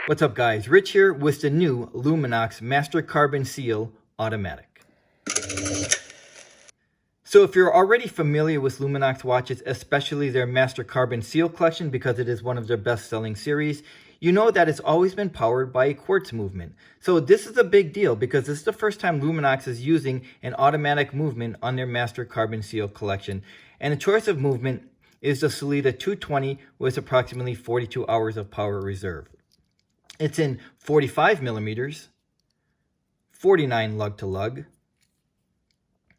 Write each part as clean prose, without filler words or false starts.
What's up guys, Rich here with the new Luminox Master Carbon Seal Automatic. So if you're already familiar with Luminox watches, especially their Master Carbon Seal collection because it is one of their best-selling series, you know that it's always been powered by a quartz movement. So this is a big deal because this is the first time Luminox is using an automatic movement on their Master Carbon Seal collection. And the choice of movement is the Solida 220 with approximately 42 hours of power reserve. It's in 45 millimeters, 49 lug to lug.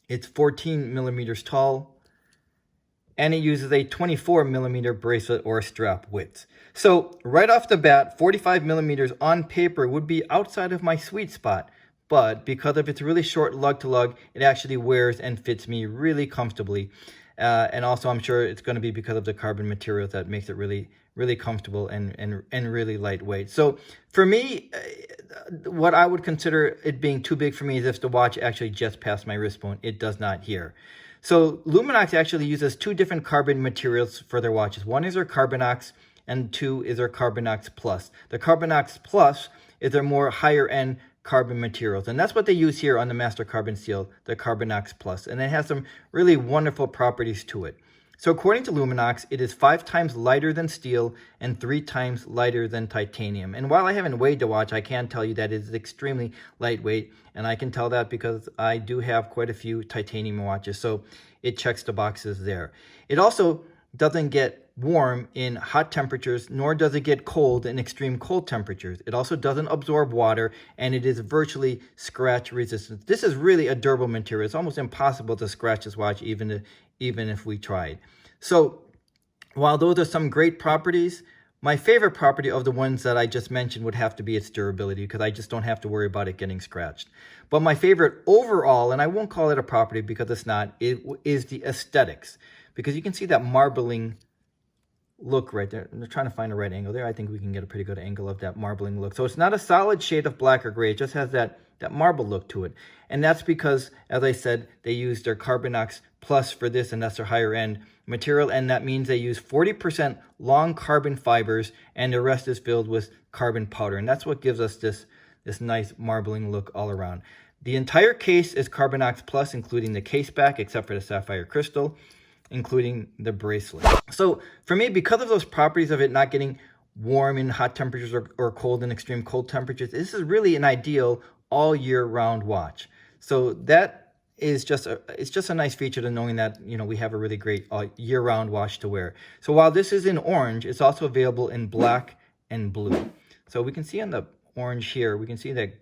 It's 14 millimeters tall, and it uses a 24 millimeter bracelet or strap width. So right off the bat, 45 millimeters on paper would be outside of my sweet spot, but because of its really short lug to lug, it actually wears and fits me really comfortably. And also I'm sure it's going to be because of the carbon materials that makes it really comfortable and really lightweight. So for me, what I would consider it being too big for me is if the watch actually jets past my wrist bone. It does not here. So Luminox actually uses two different carbon materials for their watches. One is their Carbonox and two is their Carbonox Plus. The Carbonox Plus is their more higher end carbon materials, and that's what they use here on the Master Carbon Seal, the Carbonox Plus, and it has some really wonderful properties to it. So according to Luminox, it is 5 times lighter than steel and 3 times lighter than titanium. And while I haven't weighed the watch, I can tell you that it is extremely lightweight, and I can tell that because I do have quite a few titanium watches, so it checks the boxes there. It also doesn't get warm in hot temperatures, nor does it get cold in extreme cold temperatures. It also doesn't absorb water, and it is virtually scratch resistant. This is really a durable material. It's almost impossible to scratch this watch even if we tried. So while those are some great properties, my favorite property of the ones that I just mentioned would have to be its durability, because I just don't have to worry about it getting scratched. But my favorite overall, and I won't call it a property because it's not, it is the aesthetics. Because you can see that marbling look right there. I'm trying to find the right angle there. I think we can get a pretty good angle of that marbling look. So it's not a solid shade of black or gray. It just has that marble look to it. And that's because, as I said, they use their Carbonox Plus for this, and that's their higher end material. And that means they use 40% long carbon fibers, and the rest is filled with carbon powder. And that's what gives us this nice marbling look all around. The entire case is Carbonox Plus, including the case back, except for the sapphire crystal, including the bracelet. So for me, because of those properties of it not getting warm in hot temperatures or cold in extreme cold temperatures, this is really an ideal all year round watch. So that is it's just a nice feature to knowing that, you know, we have a really great year round watch to wear. So while this is in orange, it's also available in black and blue. So we can see on the orange here, we can see that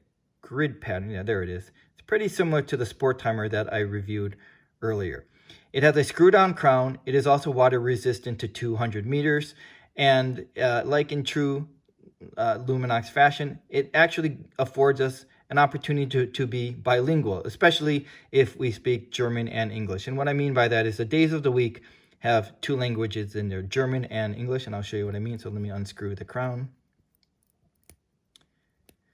grid pattern. Yeah, there it is. It's pretty similar to the Sport Timer that I reviewed earlier. It has a screw-down crown. It is also water resistant to 200 meters. And like in true Luminox fashion, it actually affords us an opportunity to be bilingual, especially if we speak German and English. And what I mean by that is the days of the week have 2 languages in there, German and English. And I'll show you what I mean. So let me unscrew the crown.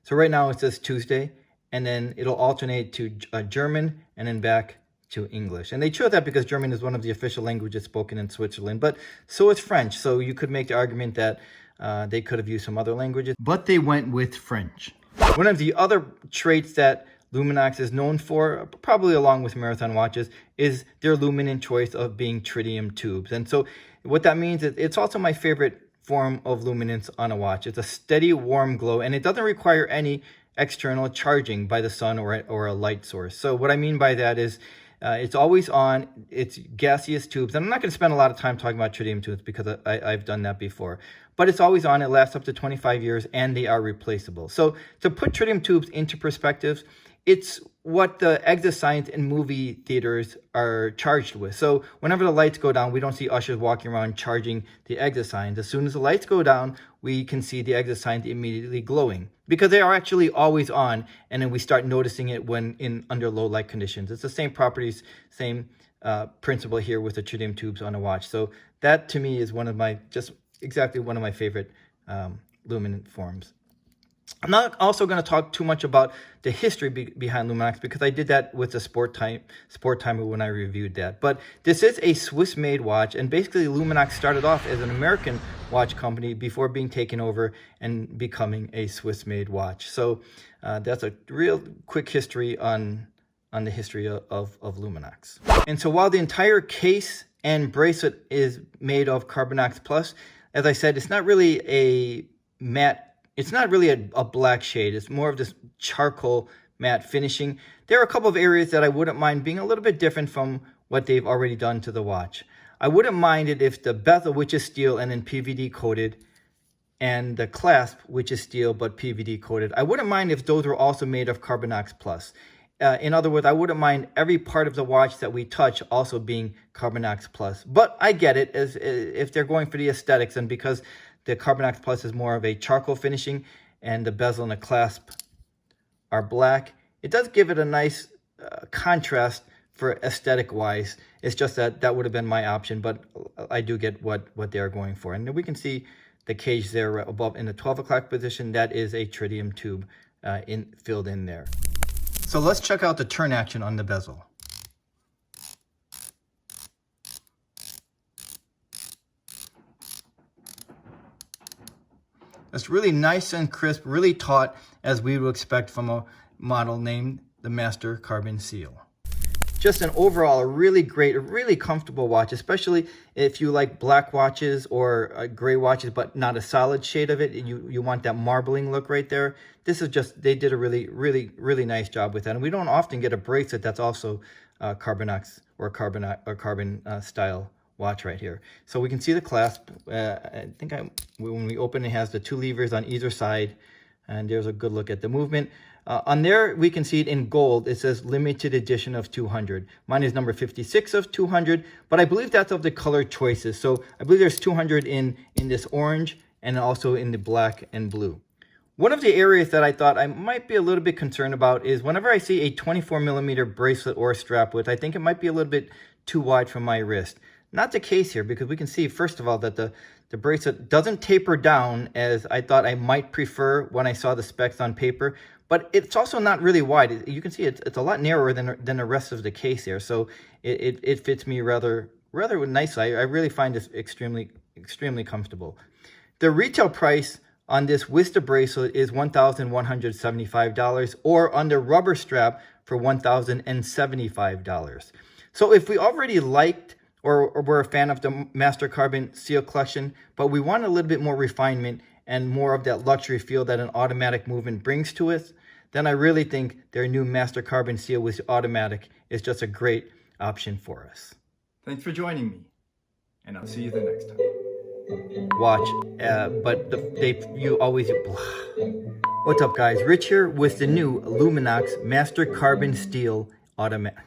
So right now it says Tuesday, and then it'll alternate to German and then back to English. And they chose that because German is one of the official languages spoken in Switzerland, but so is French. So you could make the argument that they could have used some other languages, but they went with French. One of the other traits that Luminox is known for, probably along with marathon watches, is their luminant choice of being tritium tubes. And so what that means is it's also my favorite form of luminance on a watch. It's a steady warm glow, and it doesn't require any external charging by the sun or a light source. So what I mean by that is it's always on. It's gaseous tubes. And I'm not going to spend a lot of time talking about tritium tubes because I've done that before. But it's always on. It lasts up to 25 years, and they are replaceable. So to put tritium tubes into perspective, it's what the exit signs in movie theaters are charged with. So whenever the lights go down, we don't see ushers walking around charging the exit signs. As soon as the lights go down, we can see the exit signs immediately glowing because they are actually always on, and then we start noticing it when under low light conditions. It's the same properties, same principle here with the tritium tubes on a watch. So that to me is exactly one of my favorite luminant forms. I'm not also going to talk too much about the history behind Luminox because I did that with the sport timer when I reviewed that. But this is a Swiss-made watch, and basically Luminox started off as an American watch company before being taken over and becoming a Swiss-made watch. So that's a real quick history on the history of Luminox. And so while the entire case and bracelet is made of Carbonox Plus, as I said, it's not really a matte. It's not really a black shade. It's more of this charcoal matte finishing. There are a couple of areas that I wouldn't mind being a little bit different from what they've already done to the watch. I wouldn't mind it if the bezel, which is steel and then PVD coated, and the clasp, which is steel but PVD coated, I wouldn't mind if those were also made of Carbonox Plus. In other words, I wouldn't mind every part of the watch that we touch also being Carbonox Plus. But I get it, as if they're going for the aesthetics, and because the Carbonox Plus is more of a charcoal finishing and the bezel and the clasp are black, it does give it a nice contrast for aesthetic wise. It's just that would have been my option, but I do get what they're going for. And we can see the cage there above in the 12 o'clock position. That is a tritium tube filled in there. So let's check out the turn action on the bezel. It's really nice and crisp, really taut, as we would expect from a model named the Master Carbon Seal. Just an overall a really great, a really comfortable watch, especially if you like black watches or gray watches, but not a solid shade of it, and you want that marbling look right there. This is just, they did a really nice job with that. And we don't often get a bracelet that's also Carbonox or carbon style watch right here. So we can see the clasp. I think when we open it, has the two levers on either side, and there's a good look at the movement. On there, we can see it in gold. It says limited edition of 200. Mine is number 56 of 200, but I believe that's of the color choices. So I believe there's 200 in this orange and also in the black and blue. One of the areas that I thought I might be a little bit concerned about is whenever I see a 24 millimeter bracelet or strap width, I think it might be a little bit too wide for my wrist. Not the case here, because we can see, first of all, that the bracelet doesn't taper down as I thought I might prefer when I saw the specs on paper, but it's also not really wide. You can see it's a lot narrower than the rest of the case here, so it fits me rather nicely. I really find this extremely comfortable. The retail price on this with the bracelet is $1,175, or on the rubber strap for $1,075. So if we already liked or we're a fan of the Master Carbon Seal collection, but we want a little bit more refinement and more of that luxury feel that an automatic movement brings to us, then I really think their new Master Carbon Seal with automatic is just a great option for us. Thanks for joining me, and I'll see you the next time. Watch, but you always... What's up, guys? Rich here with the new Luminox Master Carbon Steel automatic.